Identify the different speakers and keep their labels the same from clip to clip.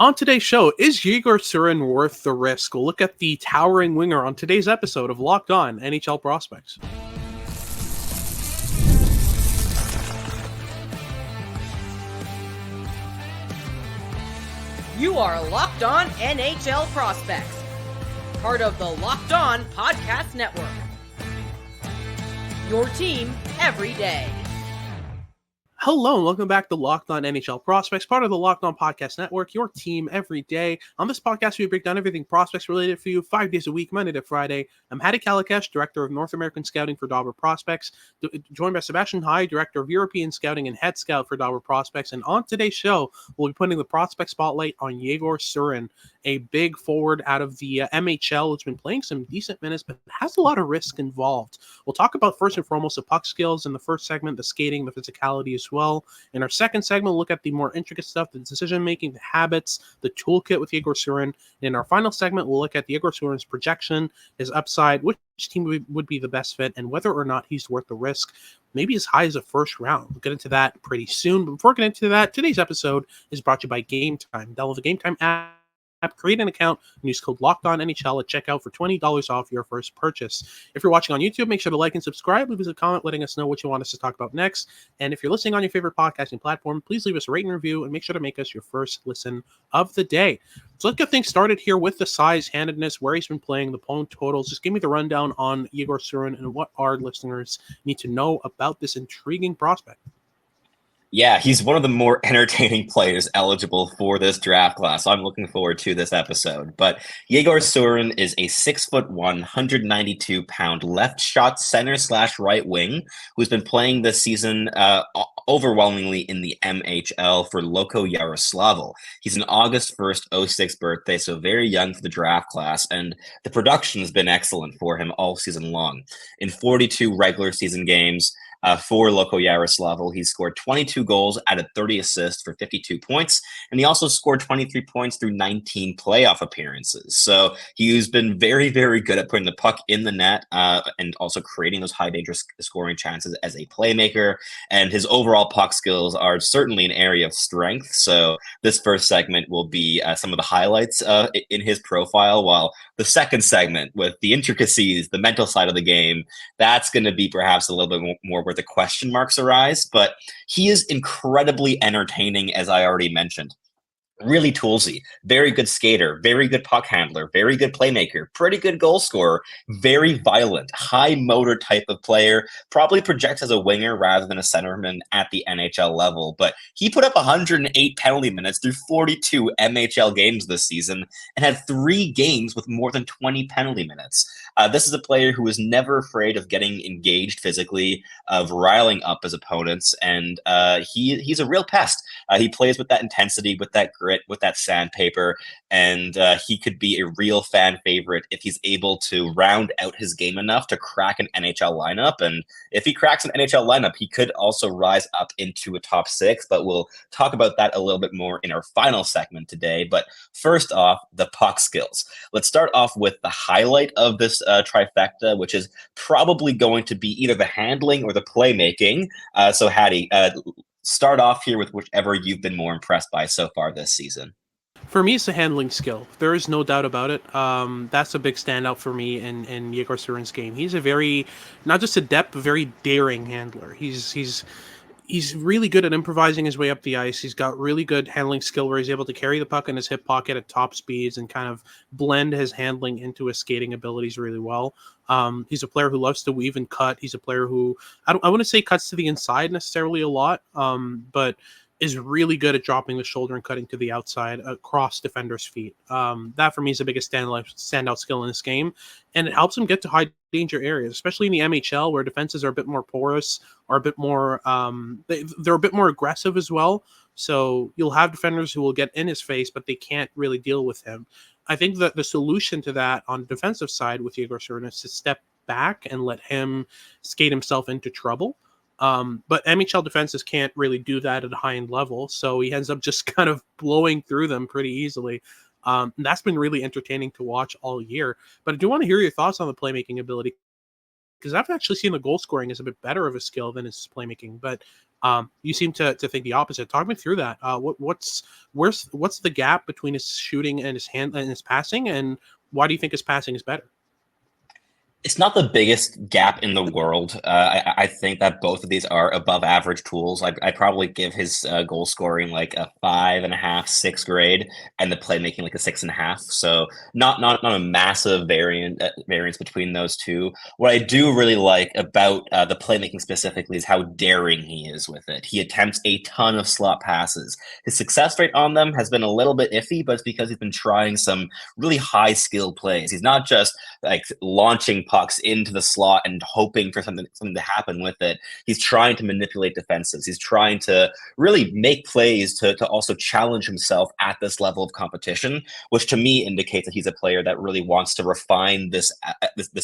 Speaker 1: On today's show, is Yegor Surin worth the risk? We'll look at the towering winger on today's episode of Locked On NHL Prospects.
Speaker 2: You are Locked On NHL Prospects, part of the Locked On Podcast Network. Your team every day.
Speaker 1: Hello and welcome back to Locked On NHL Prospects, part of the Locked On Podcast Network, your team every day. On this podcast, we break down everything prospects related for you 5 days a week, Monday to Friday. I'm Hadi Kalakash, Director of North American Scouting for Dobber Prospects, joined by Sebastian High, Director of European Scouting and Head Scout for Dobber Prospects. And on today's show, we'll be putting the prospect spotlight on Yegor Surin, a big forward out of the MHL who's been playing some decent minutes, but has a lot of risk involved. We'll talk about first and foremost the puck skills in the first segment, the skating, the physicality as well. In our second segment, we'll look at the more intricate stuff, the decision-making, the habits, the toolkit with Yegor Surin. And in our final segment, we'll look at Yegor Surin's projection, his upside, which team would be the best fit, and whether or not he's worth the risk, maybe as high as a first round. We'll get into that pretty soon. But before getting into that, today's episode is brought to you by Game Time. Download the Game Time app, create an account, and use code LOCKEDONNHL at checkout for $20 off your first purchase. If you're watching on YouTube, make sure to like and subscribe. Leave us a comment letting us know what you want us to talk about next. And if you're listening on your favorite podcasting platform, please leave us a rate and review and make sure to make us your first listen of the day. So let's get things started here with the size, handedness, where he's been playing, the point totals. Just give me the rundown on Yegor Surin and what our listeners need to know about this intriguing prospect.
Speaker 3: Yeah, he's one of the more entertaining players eligible for this draft class. So I'm looking forward to this episode. But Yegor Surin is a 6'1", 192-pound left shot center/right wing who's been playing this season overwhelmingly in the MHL for Loko Yaroslavl. He's an August 1st, 06 birthday, so very young for the draft class, and the production has been excellent for him all season long. In 42 regular season games, for Loko Yaroslavl, he scored 22 goals, added 30 assists for 52 points, and he also scored 23 points through 19 playoff appearances. So he's been very, very good at putting the puck in the net and also creating those high dangerous scoring chances as a playmaker. And his overall puck skills are certainly an area of strength. So this first segment will be some of the highlights in his profile, while the second segment with the intricacies, the mental side of the game, that's going to be perhaps a little bit more where the question marks arise. But he is incredibly entertaining, as I already mentioned. Really toolsy, very good skater, very good puck handler, very good playmaker, pretty good goal scorer, very violent, high motor type of player, probably projects as a winger rather than a centerman at the NHL level. But he put up 108 penalty minutes through 42 MHL games this season and had 3 games with more than 20 penalty minutes. This is a player who is never afraid of getting engaged physically, of riling up his opponents, and he's a real pest. He plays with that intensity, with that grit, with that sandpaper, and he could be a real fan favorite if he's able to round out his game enough to crack an NHL lineup. And if he cracks an NHL lineup, he could also rise up into a top 6, but we'll talk about that a little bit more in our final segment today. But first off, the puck skills. Let's start off with the highlight of this trifecta, which is probably going to be either the handling or the playmaking. So Hadi, start off here with whichever you've been more impressed by so far this season.
Speaker 1: For me, it's the handling skill. There is no doubt about it. That's a big standout for me in Yegor Surin's game. He's a very, not just adept, but very daring handler. He's really good at improvising his way up the ice. He's got really good handling skill where he's able to carry the puck in his hip pocket at top speeds and kind of blend his handling into his skating abilities really well. He's a player who loves to weave and cut. He's a player who, I wouldn't say cuts to the inside necessarily a lot, but is really good at dropping the shoulder and cutting to the outside across defenders' feet. That for me is the biggest standout skill in this game, and it helps him get to high danger areas, especially in the MHL where defenses are a bit more porous, are a bit more they're a bit more aggressive as well. So you'll have defenders who will get in his face, but they can't really deal with him. I think that the solution to that on the defensive side with Yegor Surin is to step back and let him skate himself into trouble. But MHL defenses can't really do that at a high-end level, so he ends up just kind of blowing through them pretty easily. And that's been really entertaining to watch all year. But I do want to hear your thoughts on the playmaking ability, because I've actually seen the goal scoring as a bit better of a skill than his playmaking. But You seem to think the opposite. Talk me through that. What's the gap between his shooting and his hand and his passing, and why do you think his passing is better?
Speaker 3: It's not the biggest gap in the world. I think that both of these are above average tools. I probably give his goal scoring like a 5.5, 6 grade, and the playmaking like a 6.5. So not a massive variance between those two. What I do really like about the playmaking specifically is how daring he is with it. He attempts a ton of slot passes. His success rate on them has been a little bit iffy, but it's because he's been trying some really high skill plays. He's not just like launching pucks into the slot and hoping for something to happen with it. He's trying to manipulate defenses. He's trying to really make plays to also challenge himself at this level of competition, which to me indicates that he's a player that really wants to refine this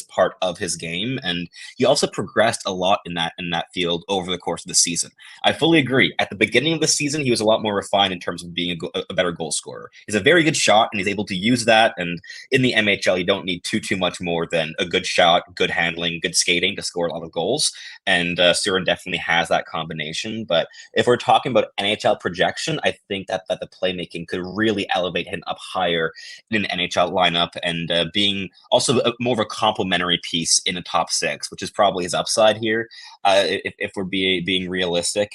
Speaker 3: part of his game. And he also progressed a lot in that field over the course of the season. I fully agree. At the beginning of the season, he was a lot more refined in terms of being a better goal scorer. He's a very good shot, and he's able to use that. And in the NHL, you don't need too much more than a good shot, good handling, good skating to score a lot of goals. And Surin definitely has that combination. But if we're talking about NHL projection, I think that the playmaking could really elevate him up higher in an NHL lineup, and being also more of a complementary piece in the top six, which is probably his upside here. If we're being realistic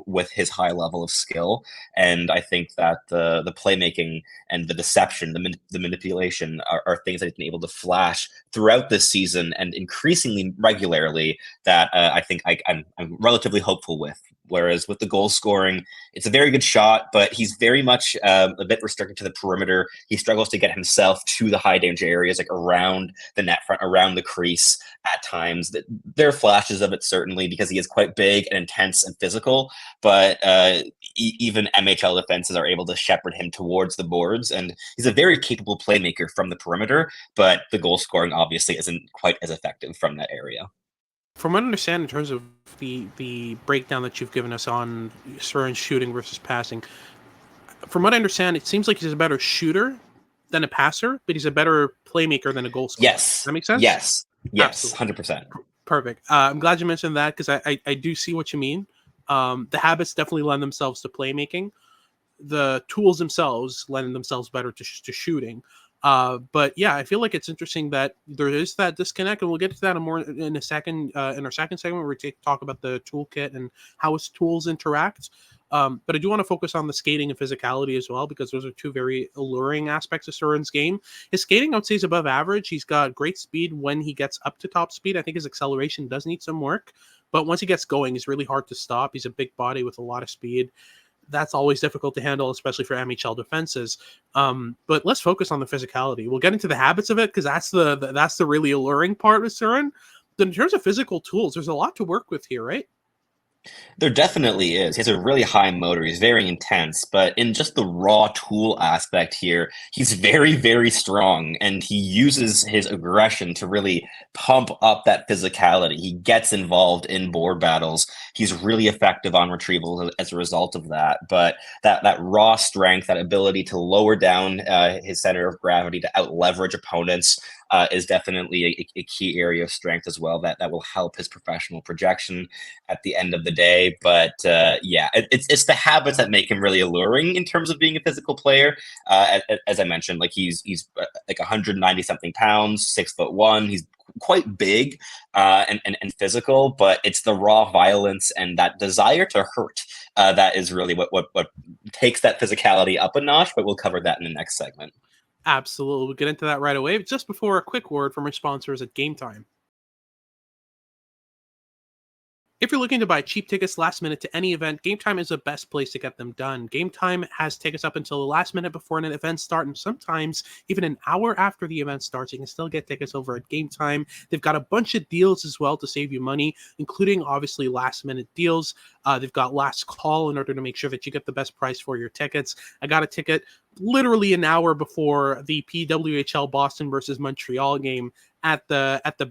Speaker 3: with his high level of skill. And I think that the playmaking and the deception, the manipulation are things that he's been able to flash throughout this season and increasingly regularly that I think I'm relatively hopeful with. Whereas with the goal scoring, it's a very good shot, but he's very much a bit restricted to the perimeter. He struggles to get himself to the high danger areas, like around the net front, around the crease at times. There are flashes of it, certainly, because he is quite big and intense and physical, but even MHL defenses are able to shepherd him towards the boards. And he's a very capable playmaker from the perimeter, but the goal scoring obviously isn't quite as effective from that area.
Speaker 1: From what I understand, in terms of the breakdown that you've given us on Surin's shooting versus passing, from what I understand, it seems like he's a better shooter than a passer, but he's a better playmaker than a goal scorer.
Speaker 3: Yes.
Speaker 1: Does that make sense?
Speaker 3: Yes.
Speaker 1: Absolutely.
Speaker 3: 100%.
Speaker 1: Perfect. I'm glad you mentioned that, because I do see what you mean. The habits definitely lend themselves to playmaking. The tools themselves lend themselves better to shooting. But yeah, I feel like it's interesting that there is that disconnect, and we'll get to that in a second, in our second segment, where we talk about the toolkit and how its tools interact. But I do want to focus on the skating and physicality as well, because those are two very alluring aspects of Surin's game. His skating, I would say, is above average. He's got great speed when he gets up to top speed. I think his acceleration does need some work, but once he gets going, he's really hard to stop. He's a big body with a lot of speed. That's always difficult to handle, especially for MHL defenses. But let's focus on the physicality. We'll get into the habits of it, because that's the really alluring part with Surin. But in terms of physical tools, there's a lot to work with here, right?
Speaker 3: There definitely is. He has a really high motor. He's very intense, but in just the raw tool aspect here, he's very, very strong, and he uses his aggression to really pump up that physicality. He gets involved in board battles. He's really effective on retrievals as a result of that. But that raw strength, that ability to lower down his center of gravity to out leverage opponents, is definitely a key area of strength as well that will help his professional projection at the end of the day. But it's the habits that make him really alluring in terms of being a physical player. As I mentioned, like he's like 190 something pounds, 6'1". He's quite big and physical, but it's the raw violence and that desire to hurt that is really what takes that physicality up a notch. But we'll cover that in the next segment.
Speaker 1: Absolutely. We'll get into that right away. Just before, a quick word from our sponsors at Game Time. If you're looking to buy cheap tickets last minute to any event, Game Time is the best place to get them done. Game Time has tickets up until the last minute before an event starts, and sometimes even an hour after the event starts. You can still get tickets over at Game Time. They've got a bunch of deals as well to save you money, including obviously last minute deals. They've got last call in order to make sure that you get the best price for your tickets. I got a ticket literally an hour before the PWHL Boston versus Montreal game at the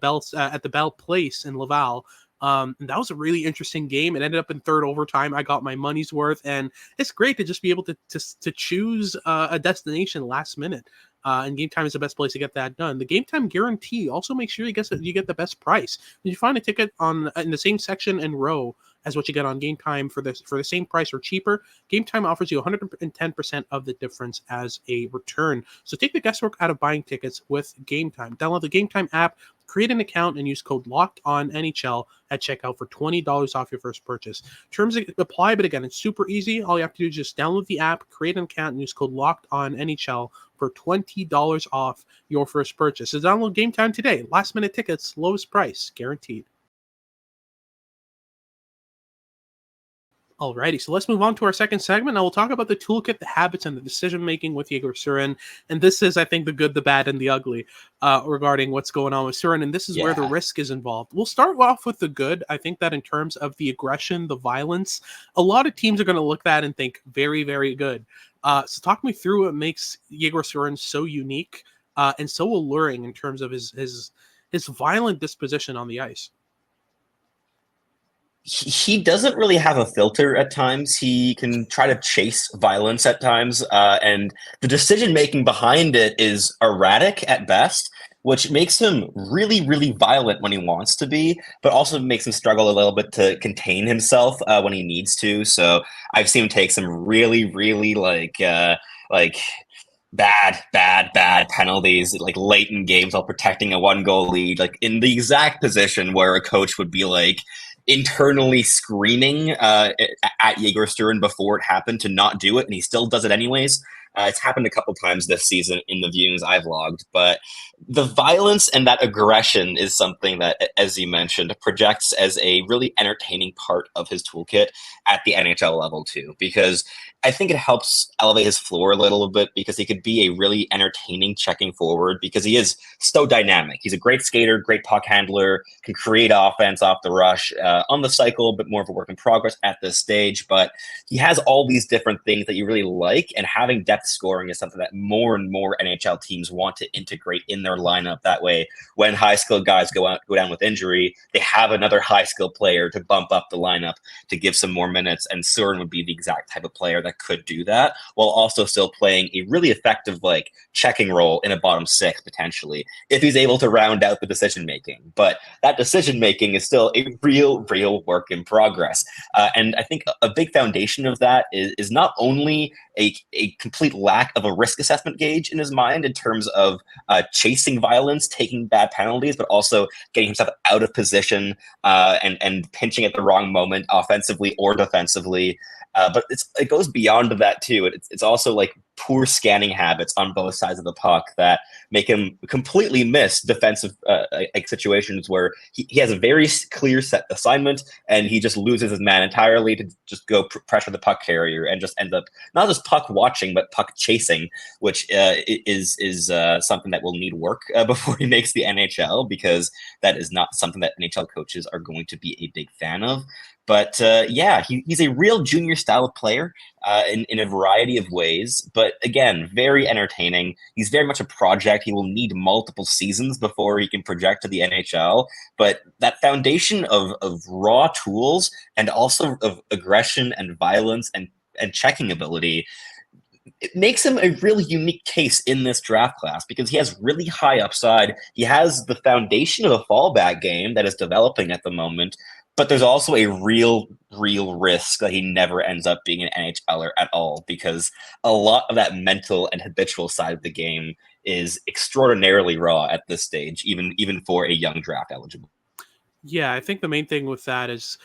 Speaker 1: Bell Place in Laval. And that was a really interesting game. It ended up in third overtime. I got my money's worth, and it's great to just be able to choose a destination last minute. And Game Time is the best place to get that done. The Game Time guarantee also makes sure you get the best price. When you find a ticket in the same section and row as what you get on Game Time for the same price or cheaper. Game Time offers you 110% of the difference as a return. So take the guesswork out of buying tickets with Game Time. Download the Game Time app, create an account, and use code LOCKEDONNHL at checkout for $20 off your first purchase. Terms apply, but again, it's super easy. All you have to do is just download the app, create an account, and use code LOCKEDONNHL for $20 off your first purchase. So download Game Time today. Last minute tickets, lowest price, guaranteed. Alrighty, so let's move on to our second segment. Now we'll talk about the toolkit, the habits, and the decision-making with Yegor Surin. And this is, I think, the good, the bad, and the ugly regarding what's going on with Surin. And this is where the risk is involved. We'll start off with the good. I think that in terms of the aggression, the violence, a lot of teams are going to look at that and think very, very good. So talk me through what makes Yegor Surin so unique and so alluring in terms of his violent disposition on the ice.
Speaker 3: He doesn't really have a filter at times. He can try to chase violence at times, and the decision making behind it is erratic at best, which makes him really, really violent when he wants to be, but also makes him struggle a little bit to contain himself when he needs to. So I've seen him take some really, really bad penalties, like late in games while protecting a 1-goal lead, like in the exact position where a coach would be like internally screaming at Yegor Surin before it happened to not do it, and he still does it anyways. It's happened a couple times this season in the viewings I've logged, but the violence and that aggression is something that, as you mentioned, projects as a really entertaining part of his toolkit at the NHL level too, because I think it helps elevate his floor a little bit, because he could be a really entertaining checking forward, because he is so dynamic. He's a great skater, great puck handler, can create offense off the rush, on the cycle, but more of a work in progress at this stage. But he has all these different things that you really like, and having depth scoring is something that more and more NHL teams want to integrate in their lineup. That way, when high-skilled guys go down with injury, they have another high-skilled player to bump up the lineup to give some more minutes, and Surin would be the exact type of player that could do that, while also still playing a really effective checking role in a bottom six, potentially, if he's able to round out the decision-making. But that decision-making is still a real work in progress. And I think a big foundation of that is not only a complete lack of a risk assessment gauge in his mind in terms of chasing violence, taking bad penalties, but also getting himself out of position and pinching at the wrong moment, offensively or defensively. But it goes beyond that too. It's also like poor scanning habits on both sides of the puck that make him completely miss defensive situations where he has a very clear set assignment and he just loses his man entirely to just go pressure the puck carrier and just end up not just puck watching but puck chasing, which is something that will need work before he makes the NHL, because that is not something that NHL coaches are going to be a big fan of. But he's a real junior style of player in a variety of ways. But again, very entertaining. He's very much a project. He will need multiple seasons before he can project to the NHL. But that foundation of raw tools and also of aggression and violence and checking ability, it makes him a really unique case in this draft class, because he has really high upside. He has the foundation of a fallback game that is developing at the moment, but there's also a real risk that he never ends up being an NHLer at all, because a lot of that mental and habitual side of the game is extraordinarily raw at this stage, even for a young draft eligible.
Speaker 1: Yeah, I think the main thing with that is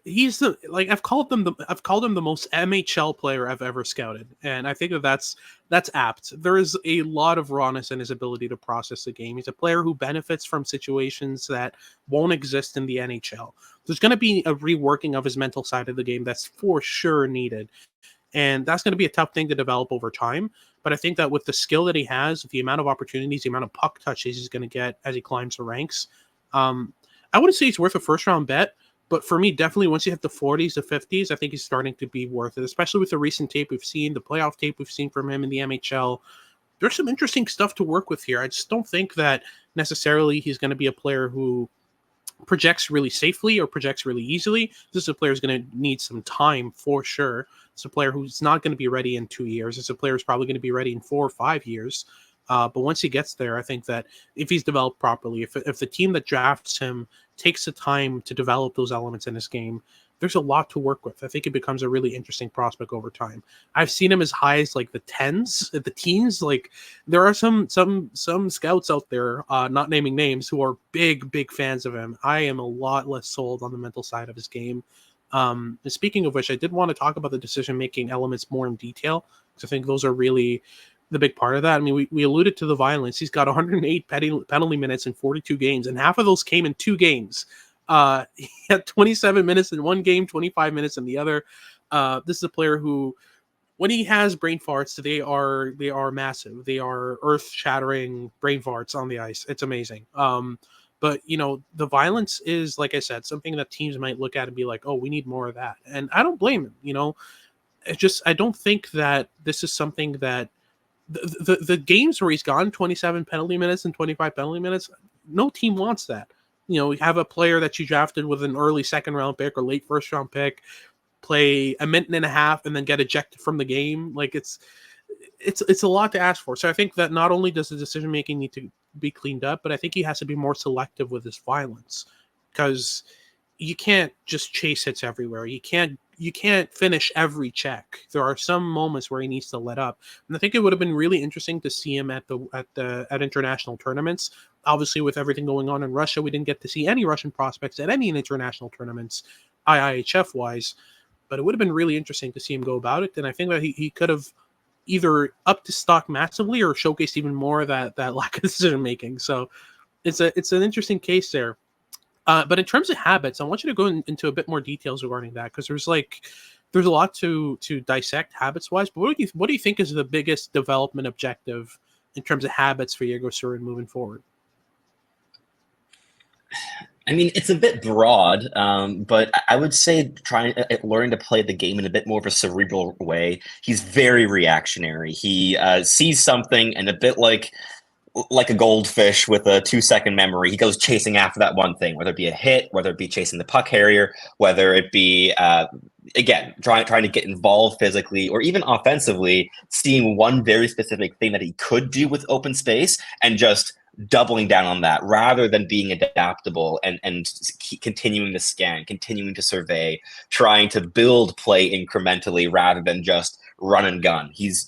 Speaker 1: he's I've called him the most MHL player I've ever scouted, and I think that's apt. There is a lot of rawness in his ability to process the game. He's a player who benefits from situations that won't exist in the NHL. There's going to be a reworking of his mental side of the game that's for sure needed, and that's going to be a tough thing to develop over time. But I think that with the skill that he has, the amount of opportunities, the amount of puck touches he's going to get as he climbs the ranks, I wouldn't say he's worth a first round bet. But for me, definitely once you hit the 40s, the 50s, I think he's starting to be worth it, especially with the recent tape we've seen, the playoff tape we've seen from him in the MHL. There's some interesting stuff to work with here. I just don't think that necessarily he's going to be a player who projects really safely or projects really easily. This is a player who's going to need some time for sure. It's a player who's not going to be ready in 2 years. It's a player who's probably going to be ready in 4 or 5 years. But once he gets there, I think that if he's developed properly, if the team that drafts him takes the time to develop those elements in his game, there's a lot to work with. I think it becomes a really interesting prospect over time. I've seen him as high as like the teens. Like there are some scouts out there, not naming names, who are big fans of him. I am a lot less sold on the mental side of his game. And speaking of which, I did want to talk about the decision-making elements more in detail, because I think those are really the big part of that. I mean, we alluded to the violence. He's got 108 penalty minutes in 42 games, and half of those came in 2 games. He had 27 minutes in one game, 25 minutes in the other. This is a player who, when he has brain farts, they are massive. They are earth-shattering brain farts on the ice. It's amazing. But the violence is, like I said, something that teams might look at and be like, "Oh, we need more of that." And I don't blame him. I don't think that this is something that the games where he's gone 27 penalty minutes and 25 penalty minutes, no team wants that. You have a player that you drafted with an early second round pick or late first round pick play a minute and a half and then get ejected from the game. Like it's a lot to ask for. So I think that not only does the decision making need to be cleaned up, but I think he has to be more selective with his violence, because you can't just chase hits everywhere. You can't finish every check. There are some moments where he needs to let up, and I think it would have been really interesting to see him at international tournaments. Obviously, with everything going on in Russia, we didn't get to see any Russian prospects at any international tournaments, IIHF wise. But it would have been really interesting to see him go about it, and I think that he could have either upped his stock massively or showcased even more of that lack of decision making. So it's an interesting case there. But in terms of habits, I want you to go into a bit more details regarding that, because there's a lot to dissect habits wise. But what do you think is the biggest development objective in terms of habits for Yegor Surin moving forward?
Speaker 3: I mean, it's a bit broad, but I would say learning to play the game in a bit more of a cerebral way. He's very reactionary. He sees something, and a bit like a goldfish with a 2-second memory, he goes chasing after that one thing, whether it be a hit, whether it be chasing the puck carrier, whether it be again trying to get involved physically or even offensively, seeing one very specific thing that he could do with open space and just doubling down on that, rather than being adaptable and continuing to scan, continuing to survey, trying to build play incrementally rather than just run and gun. He's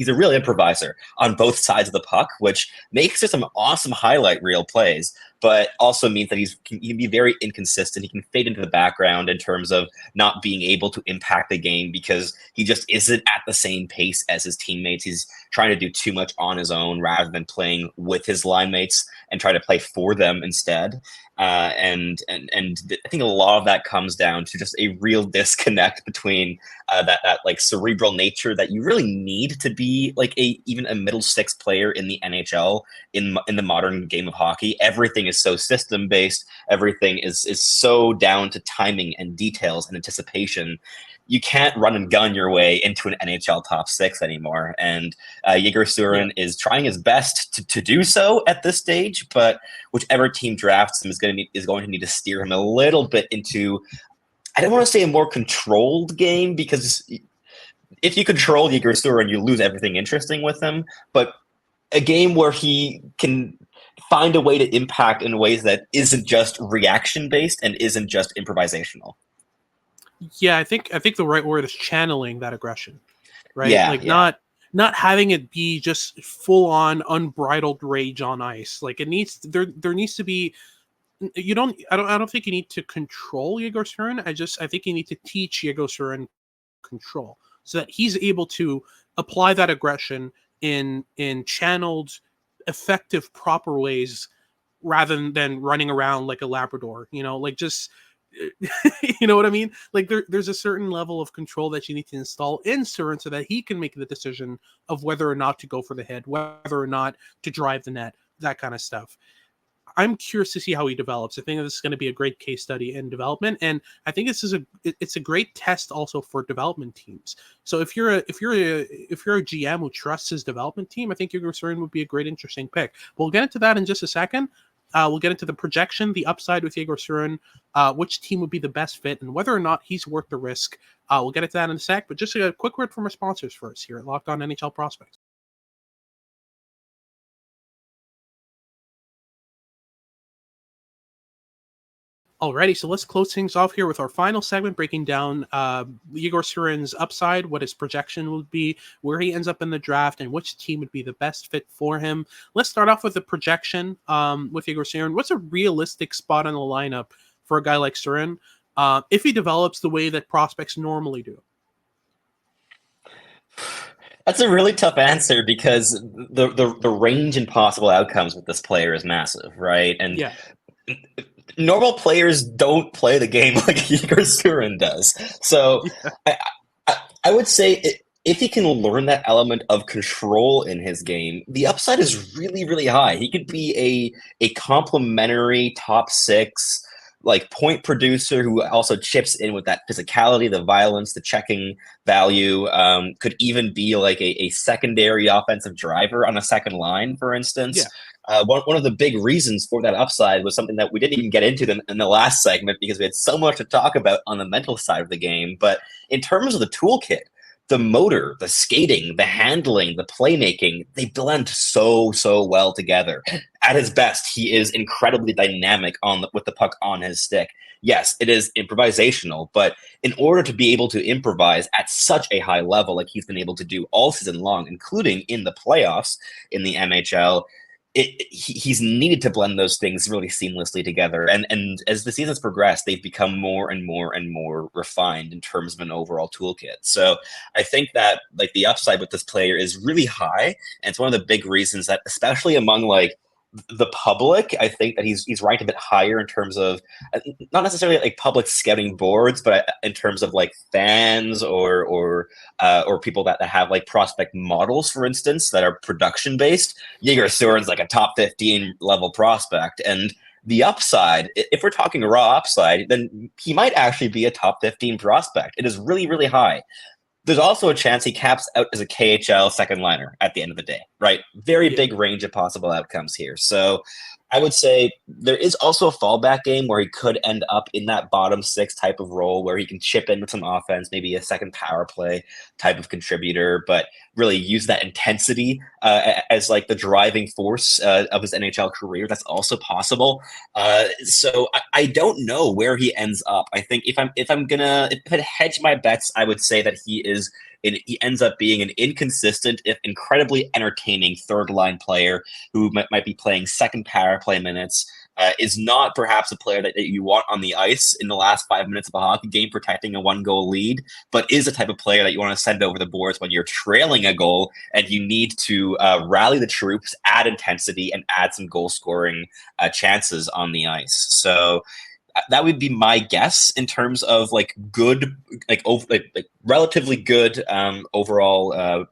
Speaker 3: a real improviser on both sides of the puck, which makes for some awesome highlight reel plays, but also means that he can be very inconsistent. He can fade into the background in terms of not being able to impact the game because he just isn't at the same pace as his teammates. He's trying to do too much on his own rather than playing with his line mates and try to play for them instead. And I think a lot of that comes down to just a real disconnect between that like cerebral nature that you really need to be like even a middle six player in the NHL in the modern game of hockey. Everything is so system based. Everything is so down to timing and details and anticipation. You can't run and gun your way into an NHL top 6 anymore. And Yegor Surin is trying his best to do so at this stage, but whichever team drafts him is going to need to steer him a little bit into, I don't want to say a more controlled game, because if you control Yegor Surin, you lose everything interesting with him, but a game where he can find a way to impact in ways that isn't just reaction based and isn't just improvisational.
Speaker 1: Yeah, I think the right word is channeling that aggression, right?
Speaker 3: Yeah,
Speaker 1: like
Speaker 3: yeah.
Speaker 1: not having it be just full on unbridled rage on ice. Like there needs to be. I don't think you need to control Yegor Surin. I think you need to teach Yegor Surin control, so that he's able to apply that aggression in channeled, effective, proper ways, rather than running around like a Labrador. Like just. You know what I mean? Like there's a certain level of control that you need to install in Surin so that he can make the decision of whether or not to go for the head, whether or not to drive the net, that kind of stuff. I'm curious to see how he develops. I think this is going to be a great case study in development, and I think it's a great test also for development teams. So if you're a GM who trusts his development team, I think Yegor Surin would be a great, interesting pick. We'll get into that in just a second. We'll get into the projection, the upside with Yegor Surin, which team would be the best fit, and whether or not he's worth the risk. We'll get into that in a sec, but just a quick word from our sponsors first here at Locked On NHL Prospects. Alrighty, so let's close things off here with our final segment, breaking down Yegor Surin's upside, what his projection would be, where he ends up in the draft, and which team would be the best fit for him. Let's start off with the projection with Yegor Surin. What's a realistic spot on the lineup for a guy like Surin if he develops the way that prospects normally do?
Speaker 3: That's a really tough answer because the range in possible outcomes with this player is massive, right? And
Speaker 1: Yeah.
Speaker 3: normal players don't play the game like Yegor Surin does. So I would say if he can learn that element of control in his game, the upside is really, really high. He could be a complementary top six, like point producer who also chips in with that physicality, the violence, the checking value. Could even be like a secondary offensive driver on a second line, for instance.
Speaker 1: Yeah.
Speaker 3: One of the big reasons for that upside was something that we didn't even get into in the last segment because we had so much to talk about on the mental side of the game. But in terms of the toolkit, the motor, the skating, the handling, the playmaking, they blend so well together. At his best, he is incredibly dynamic with the puck on his stick. Yes, it is improvisational, but in order to be able to improvise at such a high level like he's been able to do all season long, including in the playoffs in the NHL, he's needed to blend those things really seamlessly together. And as the seasons progress, they've become more and more refined in terms of an overall toolkit. So I think that like the upside with this player is really high. And it's one of the big reasons that, especially among like the public, I think that he's ranked a bit higher in terms of not necessarily like public scouting boards, but in terms of like fans or people that have like prospect models, for instance, that are production based. Yegor Surin's like a top 15 level prospect, and the upside, if we're talking raw upside, then he might actually be a top 15 prospect. It is really, really high. There's also a chance he caps out as a KHL second liner at the end of the day, right? Very big range of possible outcomes here. So I would say there is also a fallback game where he could end up in that bottom six type of role where he can chip in with some offense, maybe a second power play type of contributor, but really use that intensity as like the driving force of his NHL career. That's also possible. So I don't know where he ends up. I think if I hedge my bets, I would say that he ends up being an inconsistent, if incredibly entertaining third line player who might be playing second power play minutes, is not perhaps a player that you want on the ice in the last 5 minutes of a hockey game protecting a 1-goal lead, but is a type of player that you want to send over the boards when you're trailing a goal and you need to rally the troops, add intensity, and add some goal scoring chances on the ice. So that would be my guess in terms of like good, like relatively good overall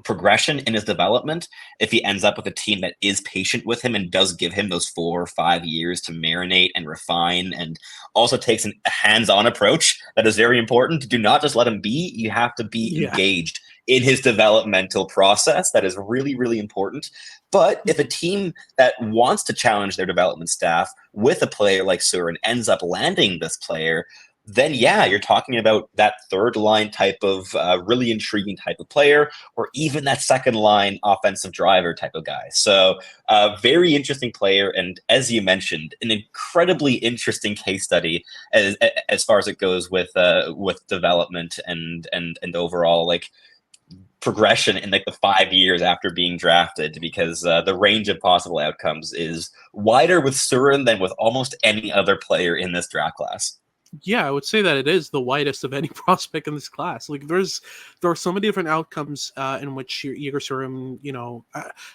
Speaker 3: progression in his development. If he ends up with a team that is patient with him and does give him those 4 or 5 years to marinate and refine, and also takes a hands-on approach that is very important. Do not just let him be. You have to be engaged in his developmental process. That is really, really important. But if a team that wants to challenge their development staff with a player like Surin ends up landing this player, then yeah, you're talking about that third line type of really intriguing type of player, or even that second line offensive driver type of guy. So very interesting player. And as you mentioned, an incredibly interesting case study as far as it goes with development and overall like progression in like the 5 years after being drafted, because the range of possible outcomes is wider with Surin than with almost any other player in this draft class.
Speaker 1: Yeah, I would say that it is the widest of any prospect in this class. Like there are so many different outcomes in which Yegor Surin,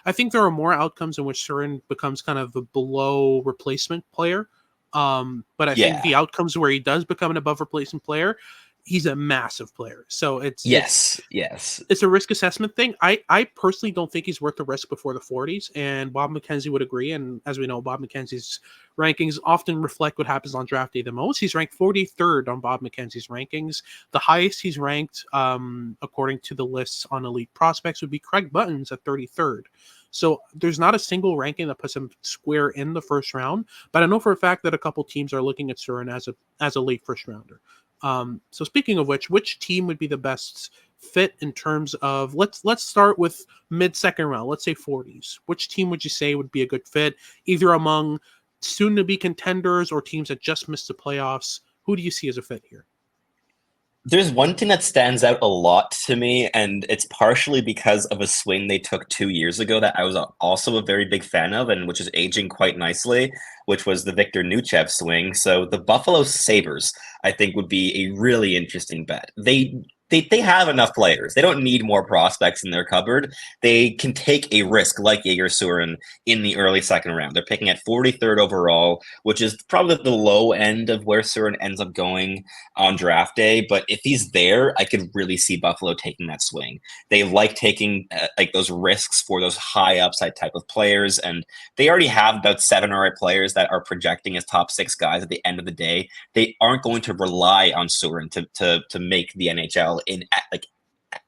Speaker 1: I think there are more outcomes in which Surin becomes kind of a below replacement player. But I think the outcomes where he does become an above replacement player, he's a massive player. So it's a risk assessment thing. I personally don't think he's worth the risk before the 40s, and Bob McKenzie would agree. And as we know, Bob McKenzie's rankings often reflect what happens on draft day the most. He's ranked 43rd on Bob McKenzie's rankings. The highest he's ranked, according to the lists on Elite Prospects, would be Craig Button's at 33rd. So there's not a single ranking that puts him square in the first round, but I know for a fact that a couple teams are looking at Surin as a late first rounder. So speaking of which team would be the best fit in terms of let's start with mid second round, let's say 40s. Which team would you say would be a good fit, either among soon-to-be contenders or teams that just missed the playoffs? Who do you see as a fit here?
Speaker 3: There's one thing that stands out a lot to me, and it's partially because of a swing they took 2 years ago that I was also a very big fan of, and which is aging quite nicely, which was the Victor Nuchev swing. So the Buffalo Sabres, I think, would be a really interesting bet. They have enough players. They don't need more prospects in their cupboard. They can take a risk like Yegor Surin in the early second round. They're picking at 43rd overall, which is probably the low end of where Surin ends up going on draft day. But if he's there, I could really see Buffalo taking that swing. They like taking like those risks for those high upside type of players. And they already have about 7 or 8 players that are projecting as top 6 guys at the end of the day. They aren't going to rely on Surin to make the NHL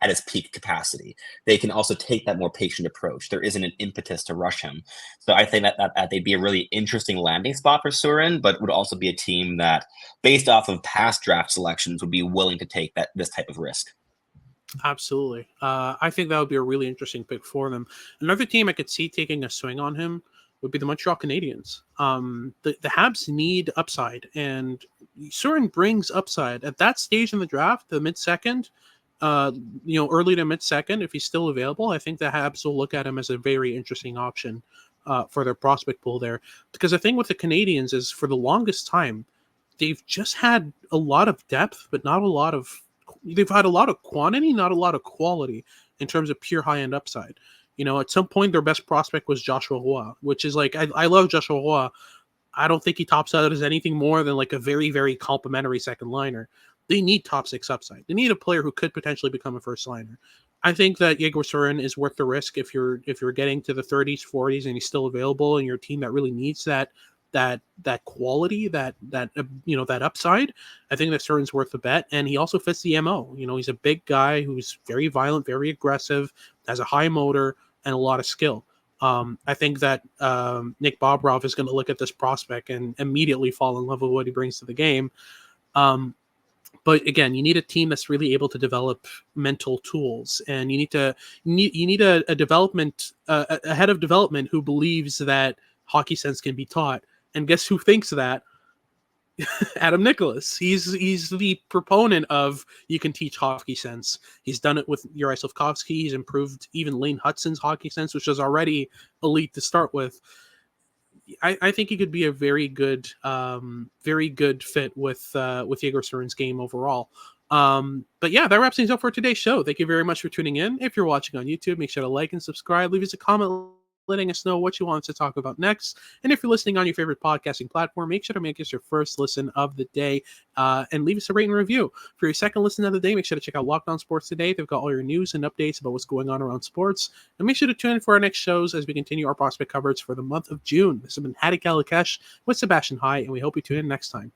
Speaker 3: at his peak capacity. They can also take that more patient approach. There isn't an impetus to rush him. So I think that they'd be a really interesting landing spot for Surin, but would also be a team that, based off of past draft selections, would be willing to take this type of risk.
Speaker 1: Absolutely. I think that would be a really interesting pick for them. Another team I could see taking a swing on him would be the Montreal Canadiens. The Habs need upside, and Surin brings upside. At that stage in the draft, the mid-second, early to mid-second, if he's still available, I think the Habs will look at him as a very interesting option for their prospect pool there. Because the thing with the Canadiens is, for the longest time, they've just had a lot of depth, but not a lot of... They've had a lot of quantity, not a lot of quality in terms of pure high-end upside. At some point, their best prospect was Joshua Roy, which is like, I love Joshua Roy. I don't think he tops out as anything more than like a very, very complimentary second liner. They need top 6 upside. They need a player who could potentially become a first liner. I think that Yegor Surin is worth the risk if you're getting to the 30s, 40s, and he's still available, and you're a team that really needs that quality, that upside. I think that Surin's worth the bet, and he also fits the MO. He's a big guy who's very violent, very aggressive, has a high motor, and a lot of skill. I think that Nick Bobrov is going to look at this prospect and immediately fall in love with what he brings to the game. But again, you need a team that's really able to develop mental tools, and you need a development a head of development who believes that hockey sense can be taught. And guess who thinks that? Adam Nicholas. He's the proponent of you can teach hockey sense. He's done it with Yuri Slafkovsky. He's improved even Lane Hutson's hockey sense, which was already elite to start with. I think he could be a very good fit with Yegor Surin's game overall. But yeah, that wraps things up for today's show. Thank you very much for tuning in. If you're watching on YouTube, make sure to like and subscribe. Leave us a comment letting us know what you want us to talk about next. And if you're listening on your favorite podcasting platform, make sure to make us your first listen of the day and leave us a rating and review. For your second listen of the day, make sure to check out Locked On Sports Today. They've got all your news and updates about what's going on around sports. And make sure to tune in for our next shows as we continue our prospect coverage for the month of June. This has been Hadi Kalikesh with Sebastian High, and we hope you tune in next time.